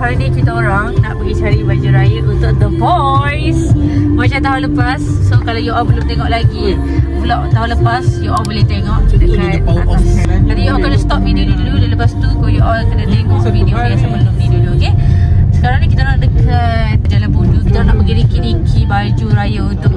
hari ni kita orang nak pergi cari baju raya untuk the boys. Macam tahun lepas. So kalau you all belum tengok lagi vlog tahun lepas, you all boleh tengok dekat atas. Jadi you all kena stop video ni dulu. Dan lepas tu you all kena tengok video yang sebelum ni dulu, okay? Sekarang ni kita nak dekat Jalan Budu. Kita nak pergi riki-riki baju raya untuk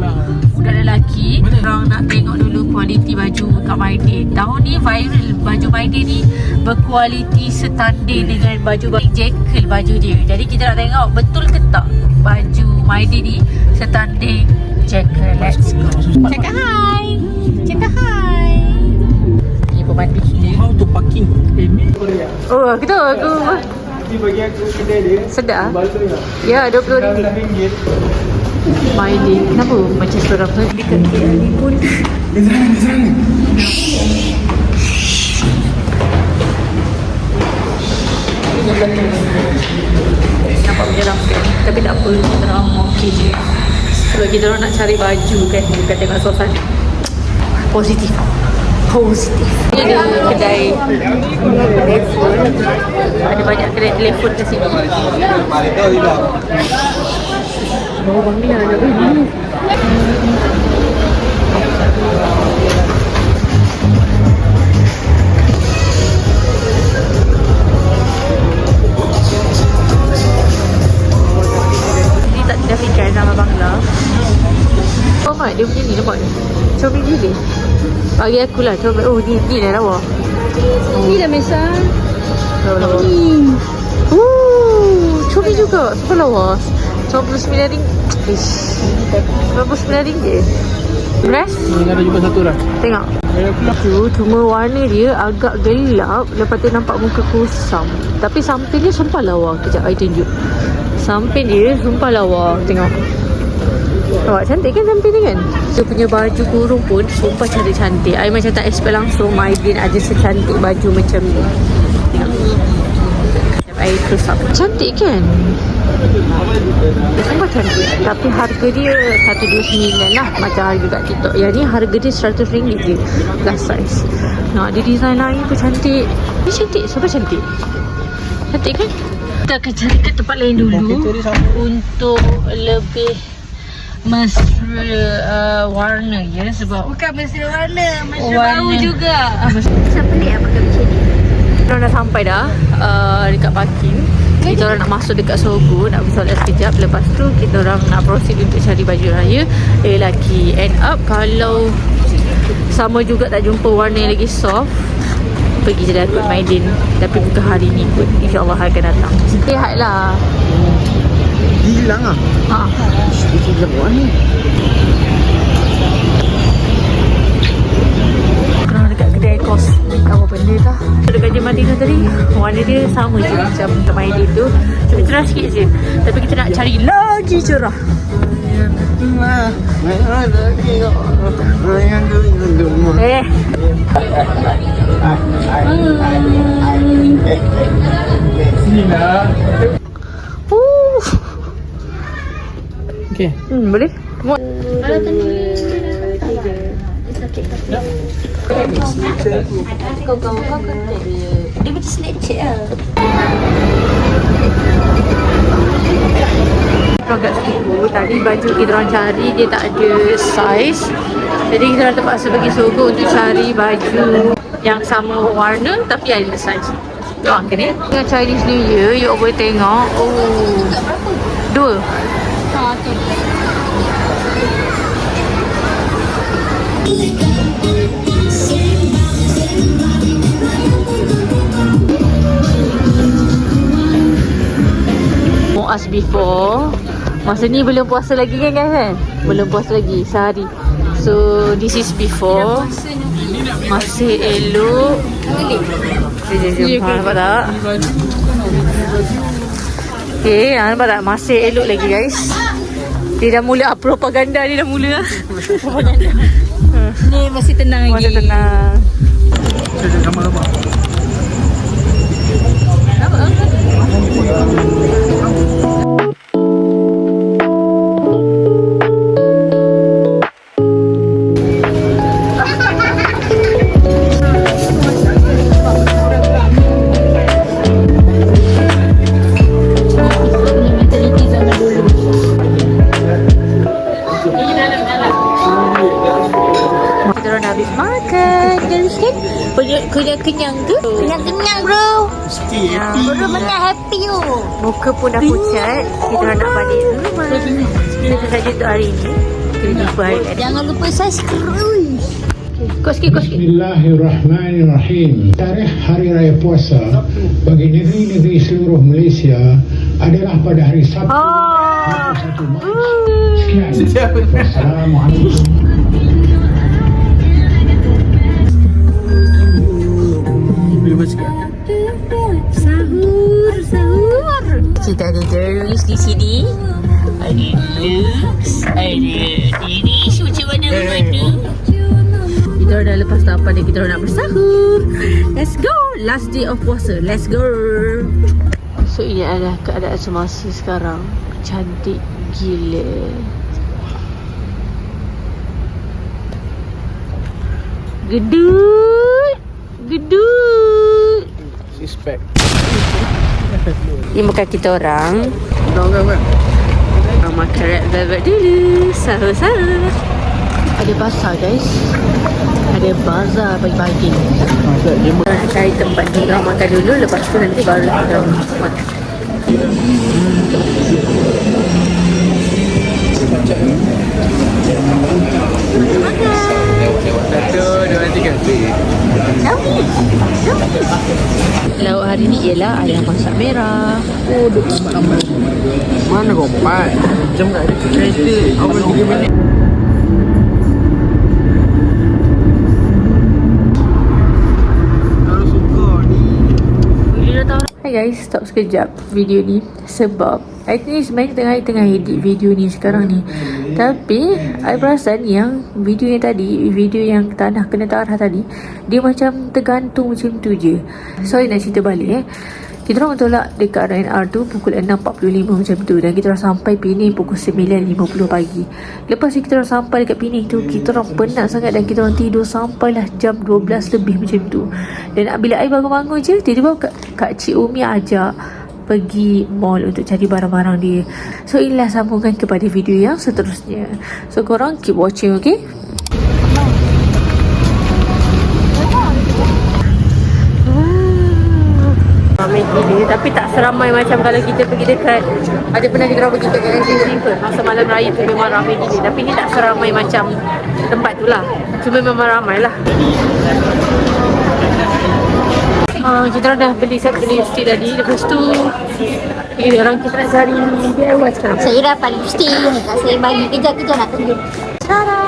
budak lelaki. Orang nak tengok dulu kualiti baju kat Maidin. Tahun ni viral baju Maidin ni berkualiti setanding dengan baju Jekyll baju dia. Jadi kita nak tengok betul ke tak baju Maidin ni setanding Jekyll. Let's go. Cakap hi. Cakap hi. Ni pemandu kita. How to parking? Ini Korea. Oh, kita aku Ini bagi aku kedai dia. sedap. Baloi lah. Ya, RM20. Maidin. Kenapa macam seorang tu dekat KL ni pun Di sana. nampak menyeramkan. Tapi tak apa, kita orang okey je. Sebab kita orang nak cari baju kan, bukan tengok suasana. Positif. Ni ada kedai telefon. Ada banyak kedai telefon kat sini. Bawa bangla ada ni. Ini tak dinafikan nama bangla. Oh mak, dia punya ni nampak ni. Comel gila. Bagi aku lah comel. Oh ni dah lawa. Ni dah mesah. Lawa. Comel juga. Super lawa. RM99. Ish. RM99. Dress. Ni ada juga satu dah. Tengok. Tu cuma warna dia agak gelap. Lepas tu nampak muka kusam. Tapi samping dia sumpah lawa. Kejap I tunjuk. Samping dia sumpah lawa. Tengok. Awak cantik kan samping ni kan? Dia punya baju kurung pun sumpah cantik-cantik. I macam tak expect langsung Maidin ada secantik baju macam ni. Tengok. I close up. Cantik kan? Sumpah cantik. Tapi harga dia 129 lah. Macam harga kat TikTok. Yang ni harga dia RM100 je. Plus size. Nah, ada design lain pun cantik. Ni cantik. Sumpah cantik. Cantik kan? Kita akan cari ke tempat lain dulu. Untuk lebih mesra warna ya. Sebab Bukan mesra warna, mesra warna bau juga. Siapa pelik lah pakai macam ni. Kita orang dah sampai dah dekat parking. Kita orang nak masuk dekat Sogo. Nak pergi solat sekejap. Lepas tu kita orang nak proceed untuk cari baju raya lelaki. End up kalau sama juga tak jumpa warna yang lagi soft, pergi je dah kot Maidin. Tapi bukan hari ni pun, InsyaAllah akan datang. Lihat lah. Hilang ah. Ha. Hilang warna. Kerana dekat kedai kosmetik apa benda dah. Dekat Jemadina tadi warna dia sama je macam Maidin tu. Tapi cerah sikit je. Tapi kita nak cari lagi cerah. Sini lah. Okay. Boleh? Muat. Kau dia macam snapchat lah. Agak seribu. Tadi baju kita orang cari dia tak ada size. Jadi kita orang terpaksa pergi Sogo untuk cari baju yang sama warna tapi ada size. Tengok ke ni? Dengan Chinese New Year, you boleh tengok. Oh, 2. As before. Masa ni belum puasa lagi kan guys kan? Belum puasa lagi sehari. So this is before. Masih elok. Nampak tak? Okay, nampak tak? Masih elok lagi guys. Dia dah mula propaganda. Dia dah mula propaganda. Ni masih tenang lagi. Masih tenang. Saya gambar-gambar. kan? Perut kenyang ke? Kenyang bro. Sikit. Bro mana happy tu. Muka pun dah pucat. Kita nak balik rumah. Itu saja untuk hari ini. Kita jumpa hari lain. Jangan lupa subscribe. Kau sikit. Bismillahirrahmanirrahim. Tarikh Hari Raya Puasa bagi negeri-negeri seluruh Malaysia adalah pada hari Sabtu. 1 Mac. Sekian. Wassalamualaikum. Boleh sikit. Sahur. Kita ada Darwish di sini. Ada Lux. Ada Dinish. Macam mana? Kita dah lepas tahapan dia, kita nak bersahur. Let's go. Last day of puasa. Let's go. So ini adalah keadaan semasa sekarang. Cantik gila. Gedut. Suspect. Ini makan kita orang. Kan? Makan red velvet dulu. Sahur. Ada pasar guys. Ada bazar pagi-pagi. Kita nak cari tempat kita makan dulu. Lepas tu nanti baru kita makan. Lauk hari ni ialah ada masak merah. Oh, duk lambat-lambat. Mana kau empat? Jam tak ada kereta. Awal 3 minit. Kalau suka ni. Hai guys, stop sekejap video ni sebab I ni sebenarnya tengah edit video ni sekarang ni. Tapi I perasan yang video yang tanah kena tarah tadi, dia macam tergantung macam tu je. Sorry nak cerita balik Kita orang tolak dekat RNR tu pukul 6.45 macam tu. Dan kita orang sampai Pening pukul 9.50 pagi. Lepas tu kita orang sampai dekat Pening tu, kita orang penat sangat dan kita orang tidur sampailah jam 12 lebih macam tu. Dan bila I bangun-bangun je, tiba-tiba Kak Cik Umi ajak pergi mall untuk cari barang-barang dia. So inilah sambungan kepada video yang seterusnya. So korang keep watching, okay? Ramai gila, tapi tak seramai macam kalau kita pergi dekat, ada pernah kita orang pergi dekat Galaxy Sleeper masa malam raya tu, memang ramai gila. Tapi ni tak seramai macam tempat tu lah. Cuma memang ramai lah. Kita orang dah beli satu lipstick tadi. Lepas tu orang kita nak cari DIY sekarang. Saya dapat lipstick. Kakak saya bagi kerja nak kerja. Tada!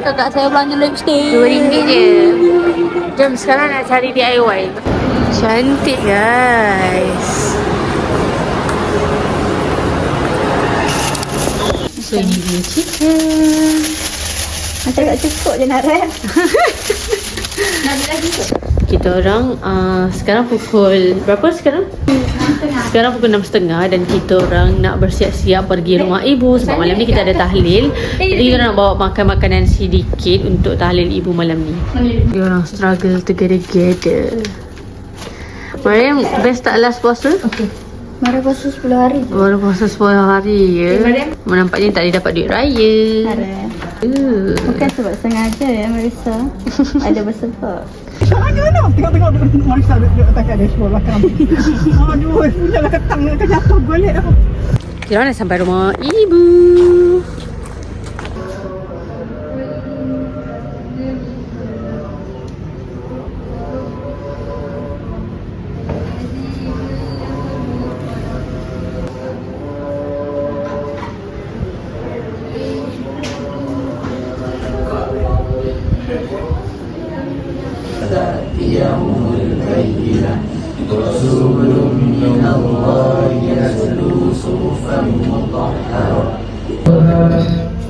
Kakak saya belanja lipstick. RM2 je. Jom sekarang nak cari DIY. Cantik guys. So ini dia chicken. Macam tak cukup je nak rap. Nak lagi ke? Kita orang sekarang pukul berapa sekarang? Sekarang pukul 6.30 dan kita orang nak bersiap-siap pergi rumah ibu sebab malam ni kita ada tahlil. Jadi kita nak bawa makan makanan sedikit untuk tahlil ibu malam ni. Kita orang struggle together. Mariam, best tak last puasa? Okey. Mara puasa 10 hari. Baru puasa 10 hari ya. Nampaknya tak ada dapat duit raya. Ada. Bukan sebab sengaja ya Marisa. Ada bersebab. Mana? Tengok Marisa duduk atas kat dashboard belakang. Aduh, punyalah ketang nak jatuh golek apa. Kita orang dah sampai rumah ibu.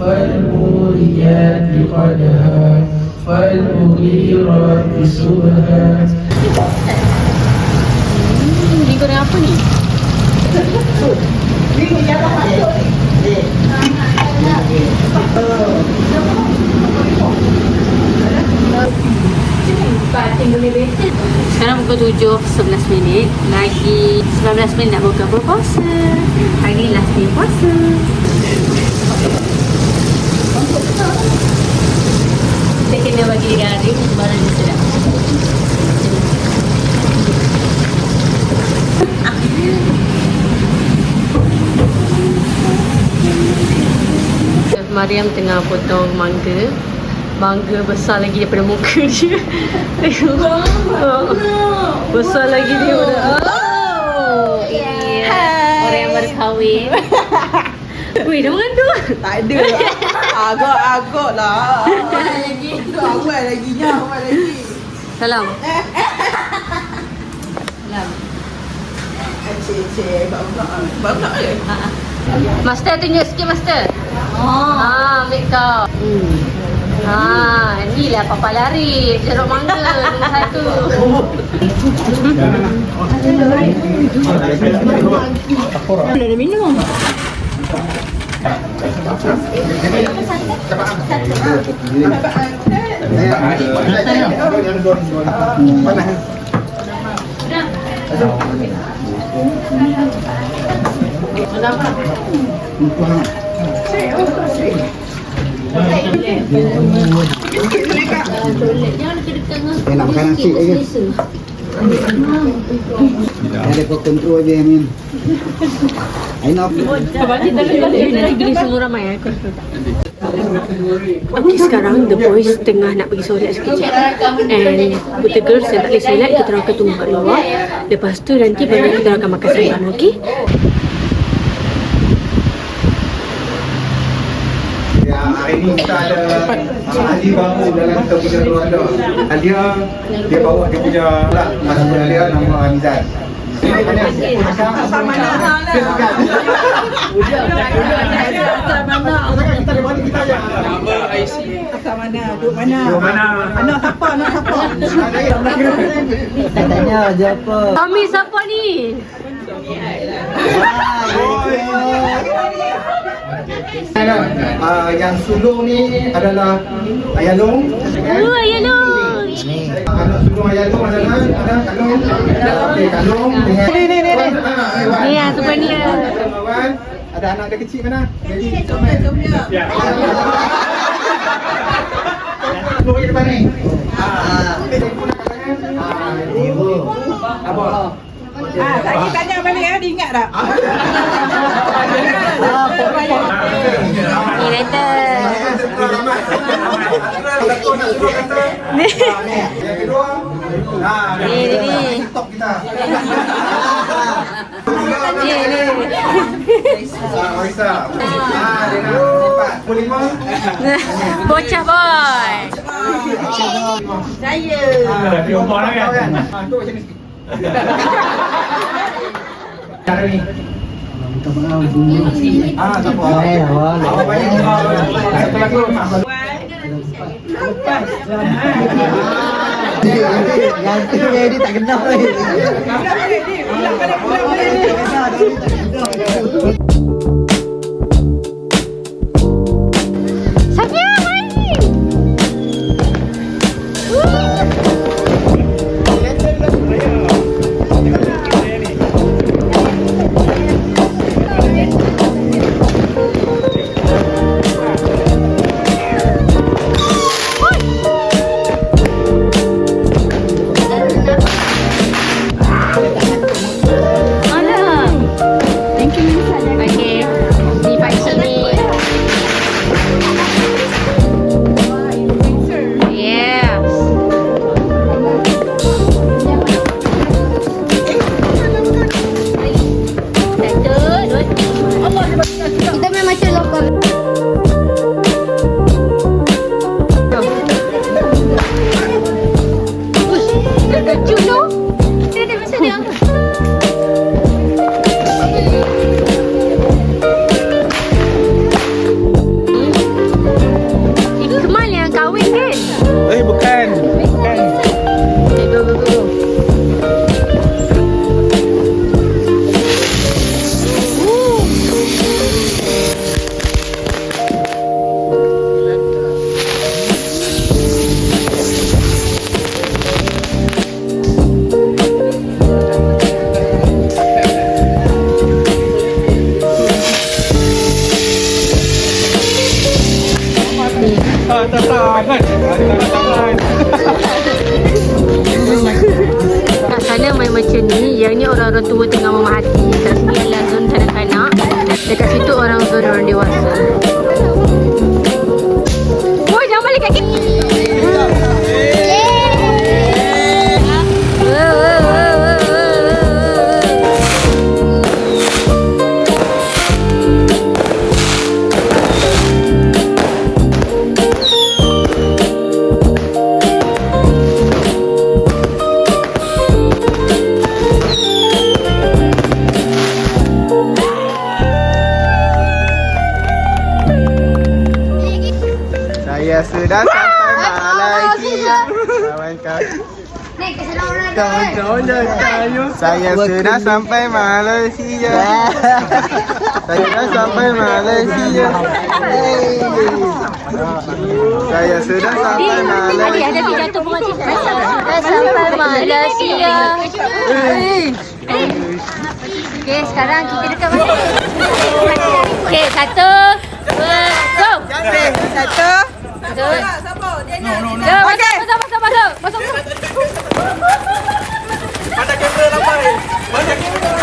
فالموريات قدها فالمغيرات صبحا. Ni goreng apa ni? Sekarang pukul 7.11 minit. Lagi 19 minit nak buka berpuasa. Hari ni last day puasa. Kita kena bagi garam baru dia sedap. Mariam tengah potong mangga. Mangga besar lagi daripada muka dia. Tengok. Besar lagi daripada. Oh. Yeah. Orang yang baru kahwin. Weh, dah mengandung. Tak ada. Agak-agak lah. Awal lagi. Awal lagi. Salam. Salam. Cik. Babak ke? Master tunjuk sikit Master. Ambil kau. Inilah papa lari. Jeruk mangga nombor 1. Dah minum. Nak makan nasi lagi. Ada kau kontrol je Amin. Aina. Nanti beli semua ramai aku. Okay, sekarang The Boys tengah nak pergi solat sekejap. And with the girls yang tak boleh solat, kita orang akan tunggu kat luar. Lepas tu nanti baru kita orang akan makan sama-sama, okay? Ya, hari ni kita ada ahli baru dalam kita punya keluarga. Alia, dia bawa dia punya husband dia nama Hamizan. Sama nak. Kita ada kita aja. Nama IC. Asal mana? Duduk mana? Anak siapa? Tanya aja apa. Kami siapa ni? Yang sulung ni adalah Ayalong. Ayalong. Anak sulung Ayalong adalah Kalong. Kalong dengan Ni lah, super ni lah. Ada anak dia kecil mana? Jadi Ya. Tunggu di depan ni. Apa? Tadi tanya balik dia ingat tak? Ni letter. Yang kedua, Ni. TikTok kita. Ni. Marisa. Dengan empat. Lima. Bocah boy. Saya. Dia umur lah kan? Tu macam ni sikit. Cara ni. Tak apa. Awak banyak. Satu lagi. Yang tu ni tak kenal lagi. Safia, main. Kita main macam lokal. Kecil tu. Dia dah bisa dia angkat. Ikmal yang kahwin kan? Bukan. Okay, go. Kat sana main macam ni. Yang ni orang-orang tua tengah memerhati. Kat sini adalah zon kanak-kanak. Dekat situ orang dewasa. Saya sudah sampai Malaysia. Saya sudah sampai Malaysia. Saya sudah sampai Malaysia. Ada jatuh pengaji. Dah sampai Malaysia. Okay, sekarang kita dekat mana? Okay, 1, 2, go. Okay, 1. Masuk. Ada kamera lambai. Banyak kamera.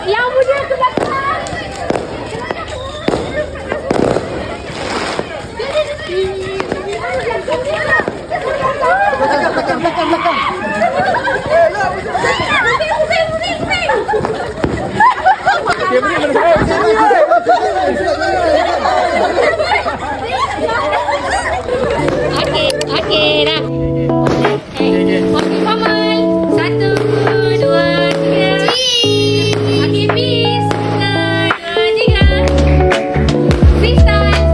Yang muda ke belakang. Okey dah. Okey, Kamal. 1, 2, 3. Okey, peace. 1, 2, 3. Freestyle.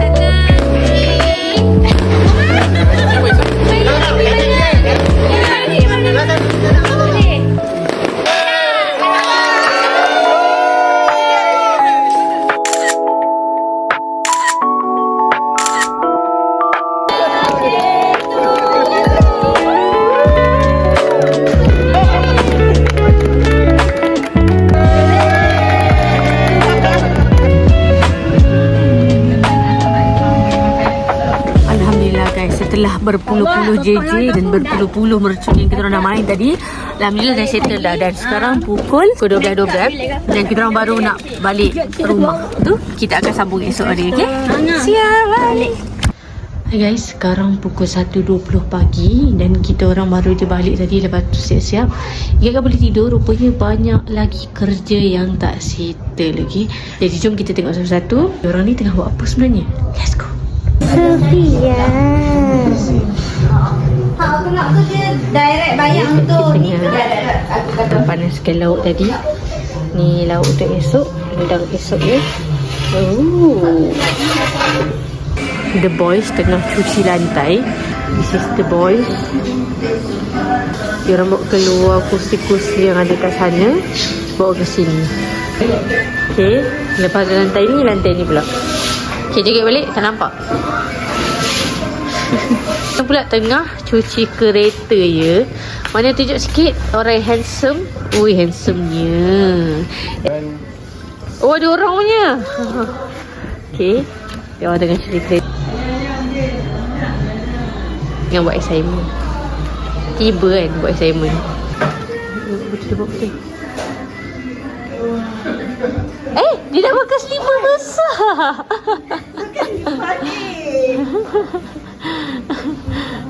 'Setelah berpuluh-puluh JJ dan berpuluh-puluh mercun yang kita orang dah main tadi, alhamdulillah dah settle dah. Dan sekarang pukul 12.12 dan kita orang baru nak balik rumah. Tu kita akan sambung esok hari, okey? Siap balik. Hai guys, sekarang pukul 1.20 pagi dan kita orang baru je balik tadi. Lepas tu siap-siap Ingatkan boleh tidur, rupanya banyak lagi kerja yang tak settle lagi. Jadi jom kita tengok satu-satu orang ni tengah buat apa sebenarnya. Let's go. Sofia. Aku nak tu dia direct bayar untuk ni. Kita panaskan lauk tadi. Ni lauk untuk esok, udang esok ya. The boys tengah cuci lantai. This is the boys. Dia orang bawa keluar kursi-kursi yang ada kat sana, bawa ke sini. Okay, lepas lantai ni pula. Okay, jaga balik, tak nampak. Yang pula tengah cuci kereta ya. Mana tunjuk sikit orang yang handsome. Ui, handsomenya. Oh, ada orang punya. Okay, dia orang tengah cuci kereta. Yang buat assignment. Tiba kan buat assignment. Betul. Dia dah pakai slipper besar.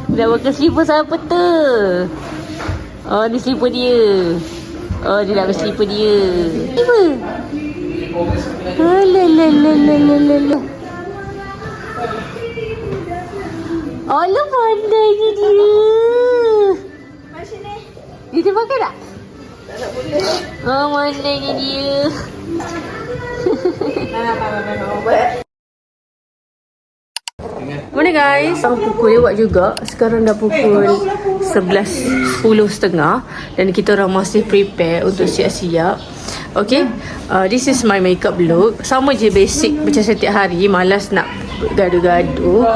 Dia dah pakai slipper siapa tu? Oh, ni slipper dia. Oh, dia dah pakai slipper dia. Slipper. Alalalalalala. Alah, pandainya dia. Macam ni. Dia pakai tak? Tak boleh. Oh, mandainya dia. Mana guys? Pukul lewat juga. Sekarang dah pukul 11.10.30 dan kita orang masih prepare untuk siap-siap. Okay, this is my makeup look. Sama je basic macam setiap hari. Malas nak gaduh-gaduh.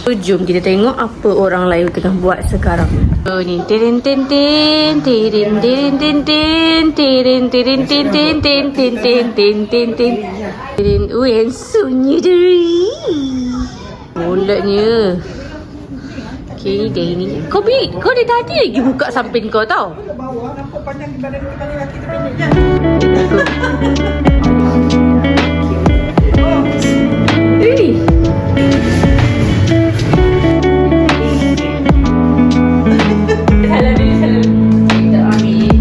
So, jom kita tengok apa orang lain tengah buat sekarang. So ni tin tin tin tin tin tin tin tin tin tin tin tin tin tin tin tin tin. Ui, handsome-nya deri. Bulatnya. Okay, dia ini. Kau dari tadi lagi buka samping kau tau. Bawah nampak panjang badan kepala laki tu pendek je. Really? Salam. Kita ambil.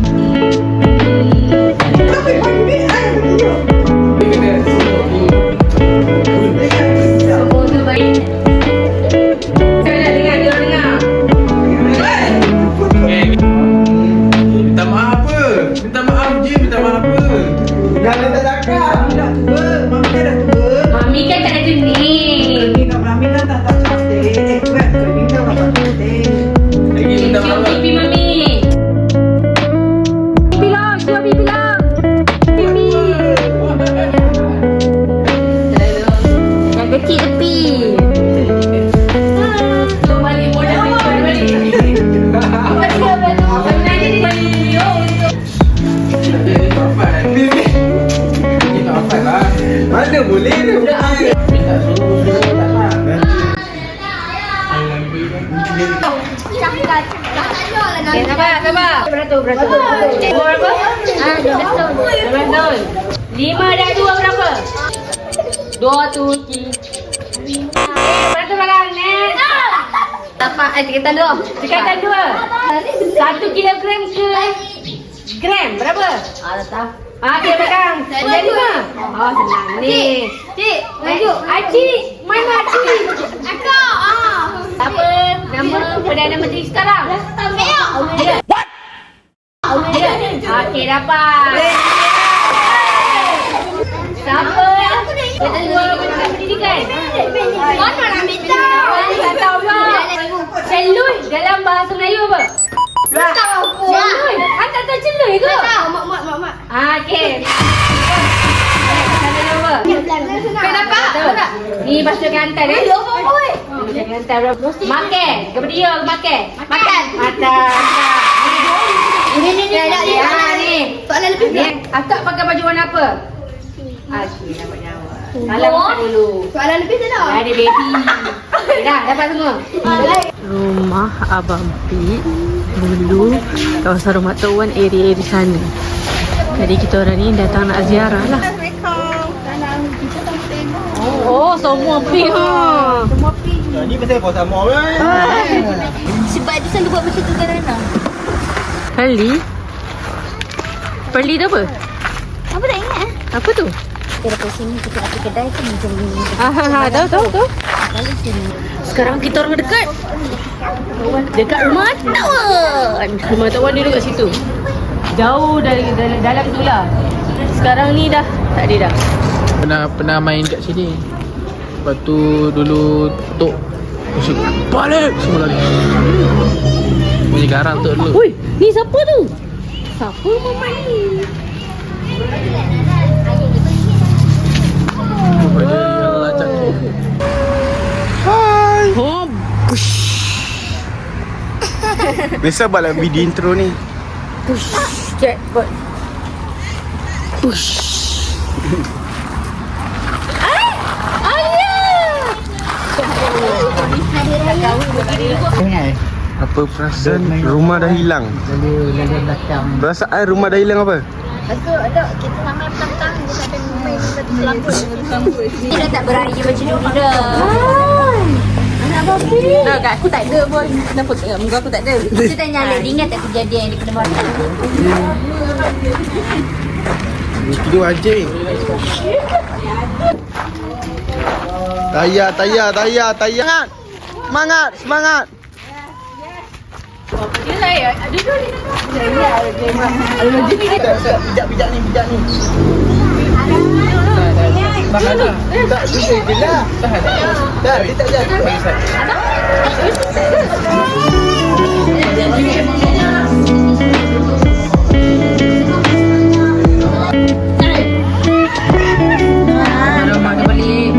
Minta maaf je, minta maaf apa? Dah tak cakap. Mami dah tua. Mami kan tak ada jenis. Mami dah tak cantik. Mami dah tak cantik. Lagi minta Cium maaf. pipi Mami. Pipi lah, cium pipi lah. Pipi. Yang kecil tepi. Tu balik modal balik. Sebenarnya dia balik video. Ni tak hafal. Ni tak hafal lah. Mana boleh dia boleh. Minta suruh dia tak nak. Okay, sabar. Beratur. Umur berapa? 12 tahun. 5 dan 2 berapa? 2 tu beratur belakang. Next. Tapak tingkatan 2. Tingkatan 2. 1 kilogram ke gram berapa? Tak. Okey belakang. Dah 5. Oh senang ni. Cik, lanjut. Acik, mana Acik? Akak. Apa nama Perdana Menteri sekarang? What? Okey dapat. Siapa ketua Menteri Pendidikan? Mana nak minta? Tak tahu lah. Celui dalam bahasa Melayu apa? Tak tahu apa. Celui. Tak tahu celui ke? Mak. Okey. Sana apa? Kenapa? Ni bahasa Kelantan Bahasa Kelantan berapa? Makan. Kepada dia makan. Makan. Mata. Ni. Ni. Soalan lebih Ni. Akak pakai baju warna apa? Okey, dapat jawab. Salam makan dulu. Soalan lebih tak Dah ada baby. Okay, dah dapat semua. Rumah Abang Pi dulu kawasan rumah Tuan area sana. Jadi kita orang ni datang nak ziarah lah. Oh, semua Pi ha. Ni pasal apa sama orang? Sebab dia selalu buat macam tu kan Rana. Perli tu apa? Apa tak ingat? Apa tu? Kita dapat sini kita nak pergi kedai tu macam ni. Tahu. Sekarang kita orang dekat rumah Tuan. Rumah Tuan dia dekat situ. Jauh dari dalam tu lah. Sekarang ni dah tak ada dah. Pernah main kat sini. Lepas tu dulu tok musik balik semua lari. Bunyi garang tok dulu. Ui, ni siapa tu? Siapa mama ni? Apa dia yang lacak tu? Oh, Biasa buat lah video intro ni. push jackpot. Push. Apa perasaan rumah dah hilang? Perasaan rumah dah hilang apa? Kita ramai petang-petang dia sampai main satu selangkut. Dia dah tak beraya macam dulu dah. Anak babi. Nah, kat aku tak ada pun. Kenapa kat muka aku tak ada? Kita tanya Alek, dia ingat tak kejadian yang dia kena marah? Tidur anjing. Tayar. Semangat. Dia layak. Duduk ni. Bijak ni. Tahan lah. Tak, duduk je lah. Dah, dia tak jadi. Mak dia balik.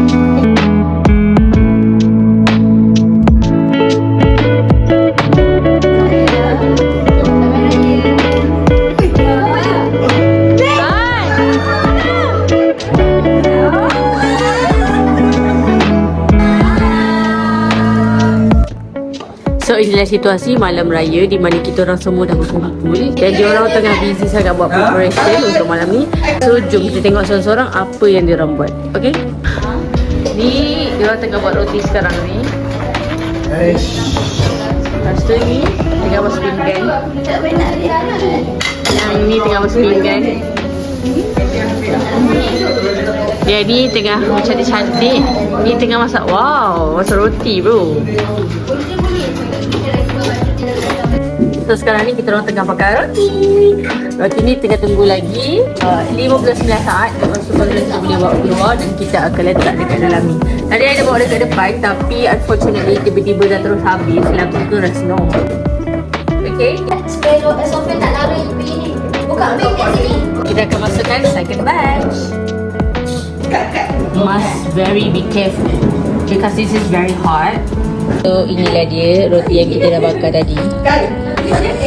So inilah situasi malam raya di mana kita orang semua dah berkumpul dan diorang tengah busy sangat buat preparation untuk malam ni. So jom kita tengok seorang-seorang apa yang diorang buat. Okay? Ni diorang tengah buat roti sekarang ni. Lepas tu ni tengah buat pinggan. Yang ni tengah buat pinggan. Dia ni tengah cantik-cantik. Ni tengah masak. Wow, masak roti bro. So sekarang ni kita orang tengah makan roti. Roti ni tengah tunggu lagi 15-19 saat. Lepas tu baru kita boleh bawa keluar dan kita akan letak dekat dalam ni. Tadi ada bawa dekat depan tapi unfortunately tiba-tiba dah terus habis. Lagu ke Resno. Okay. Supaya Sofia tak lari pergi ni. Buka beg kat sini. Kita akan masukkan second batch. Must very be careful because this is very hot. So inilah dia roti yang kita dah bakar tadi.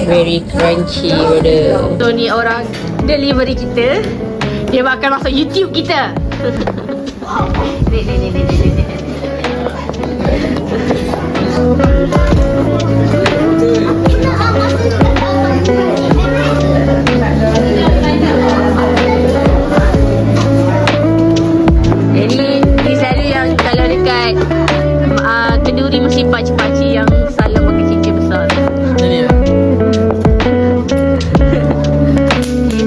Very crunchy brother. So ni orang delivery kita. Dia bakal masuk YouTube kita. Ni. Jadi selalu yang kalau dekat kenduri mesti pakcik-pakcik yang salah pakai cincin besar. Jadi ya.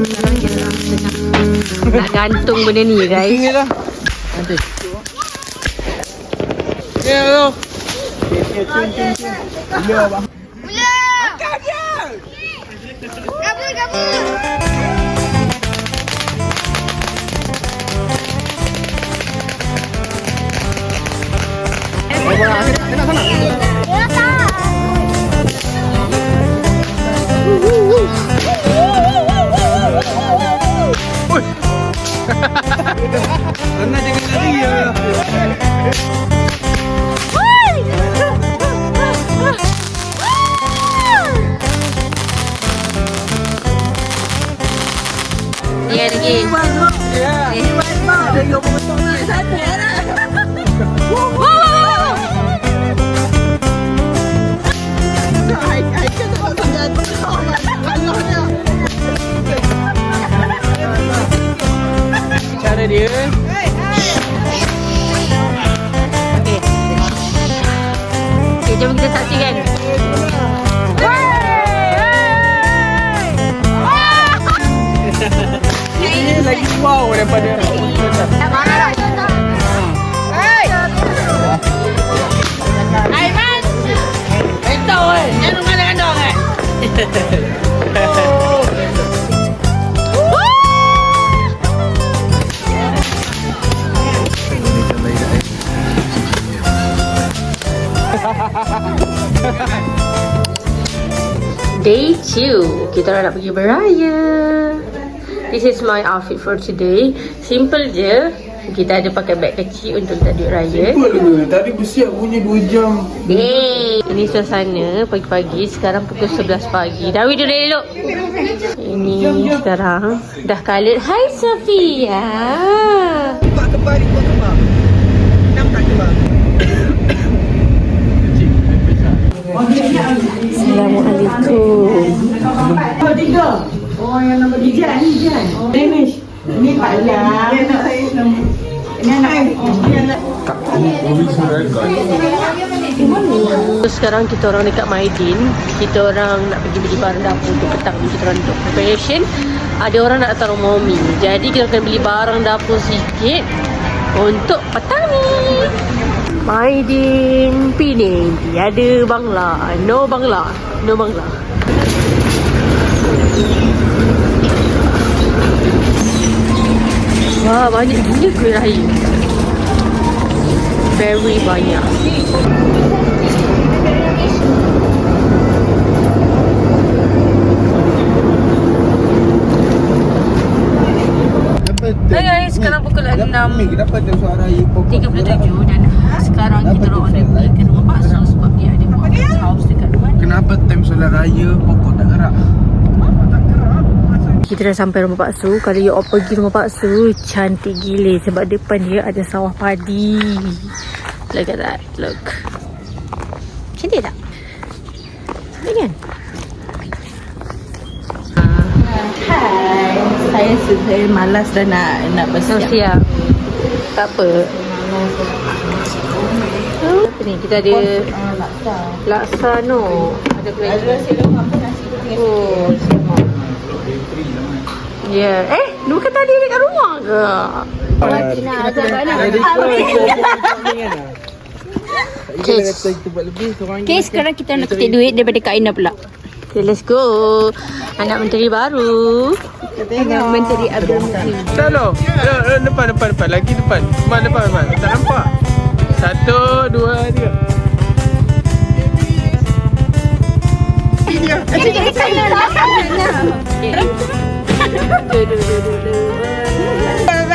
Sekarang kita orang tengah nak gantung benda ni guys. Inilah. Nanti. Ya, tu. Karena jangan lari ya. Ya lagi. Cara dia. Okay, jom kita saksikan. Ini lagi wow daripada Aiman! Entah oi. Jangan kandang-kandang Day 2, kita orang nak pergi beraya. This is my outfit for today. Simple je. Kita ada pakai beg kecil untuk kita duduk raya. Betul. Tadi bersiap punya 2 jam. Hey, ini suasana pagi-pagi. Sekarang pukul 11 pagi. Dawi duduk elok. Ini sekarang dah kalit. Hai Sofia. Buat kembali, buat kembali. Nampak kembali. Assalamualaikum. Oh, yang nombor Ijan. Danish. Ini Pak Lam. Ini anak. Sekarang kita orang dekat Maidin. Kita orang nak pergi beli barang dapur untuk petang ni. Kita orang untuk preparation. Ada orang nak datang rumah Umi. Jadi kita akan beli barang dapur sikit untuk petang ni. Maidin Penang. Tiada bangla. No bangla. No bangla. Wah, banyak gila kuih raya. Very banyak. Hai guys, sekarang pukul 6.37 dan sekarang kita orang nak pergi ke rumah Pak Sul sebab dia ada buat house dekat rumah ni. Kenapa time solat raya pokok tak gerak? Kita dah sampai rumah Pak Su. Kalau you all pergi rumah Pak Su, cantik gila sebab depan dia ada sawah padi. Look at that, look. Cantik tak? Cantik kan? Hai, saya malas dah nak bersiap. Siap. Tak apa. Apa ni? Kita ada laksa no. Ada nasi lemak apa nasi goreng. Oh, ya. Bukan tadi dekat rumah ke? Okay, sekarang kita nak ketik duit daripada Kak Aina pula. Okay, let's go. Anak menteri baru. Anak Menteri Abdul Muhyiddin. Shalom. Depan. Lagi depan. Depan. Tak nampak. 1, 2, 3.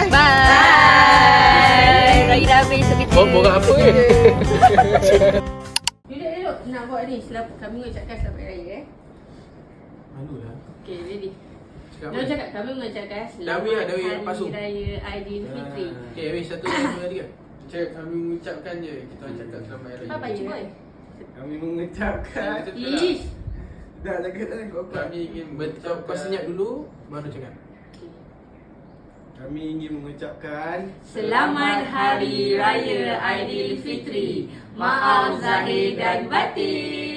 Bye. Raya dah habis. Borak apa ke? Duduk. Nak buat ni. Kami mengucapkan selamat raya Malulah. Okay, ready. Cakap Nak apa? cakap kami mengucapkan Dawi selamat pasung. Hari Raya Aidilfitri. Okay, habis 1, 2, 3. Cik, kami mengucapkan je. Kita cakap selamat hari Apa raya. cuba? Kami mengucapkan. Ish. Dah cakap kau Kami ingin kau senyap dulu, baru cakap. Kami ingin mengucapkan Selamat Hari Raya Aidilfitri. Maaf zahir dan batin.